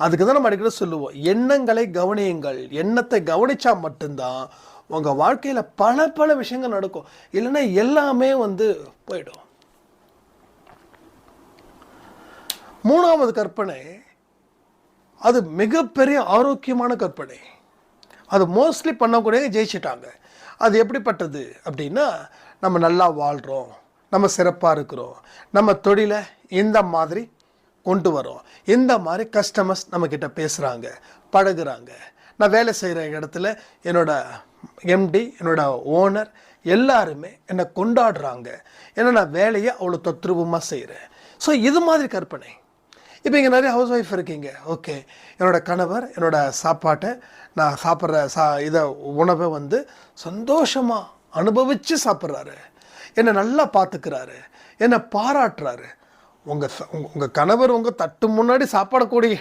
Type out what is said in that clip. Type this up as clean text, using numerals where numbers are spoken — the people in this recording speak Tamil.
அதுக்கு தான் நம்ம அடிக்கடி சொல்லுவோம், எண்ணங்களை கவனியுங்கள். எண்ணத்தை கவனிச்சா மட்டும்தான் உங்கள் வாழ்க்கையில் பல பல விஷயங்கள் நடக்கும். இல்லைன்னா எல்லாமே போயிடும். 3வது கற்பனை, அது மிகப்பெரிய ஆரோக்கியமான கற்பனை. அது மோஸ்ட்லி பண்ணக்கூடிய ஜெயிச்சிட்டாங்க. அது எப்படிப்பட்டது அப்படின்னா, நம்ம நல்லா வாழ்கிறோம், நம்ம சிறப்பாக இருக்கிறோம், நம்ம தொழிலை இந்த மாதிரி கொண்டு வரோம், இந்த மாதிரி கஸ்டமர்ஸ் நம்மக்கிட்ட பேசுகிறாங்க, பழகுறாங்க, நான் வேலை செய்கிற இடத்துல என்னோட எம்டி, என்னோட ஓனர் எல்லாருமே என்னை கொண்டாடுறாங்க, ஏன்னா நான் வேலையை அவ்வளோ தத்ரூபமாக செய்கிறேன். ஸோ இது மாதிரி கற்பனை. இப்போ இங்கே நிறைய ஹவுஸ் ஒய்ஃப் இருக்கீங்க. ஓகே, என்னோடய கணவர் என்னோட சாப்பாட்டை, நான் சாப்பிட்ற உணவை சந்தோஷமாக அனுபவித்து சாப்பிட்றாரு, என்னை நல்லா பார்த்துக்கிறாரு, என்னை பாராட்டுறாரு. உங்கள் கணவர் உங்கள் தட்டு முன்னாடி சாப்பாடக்கூடிய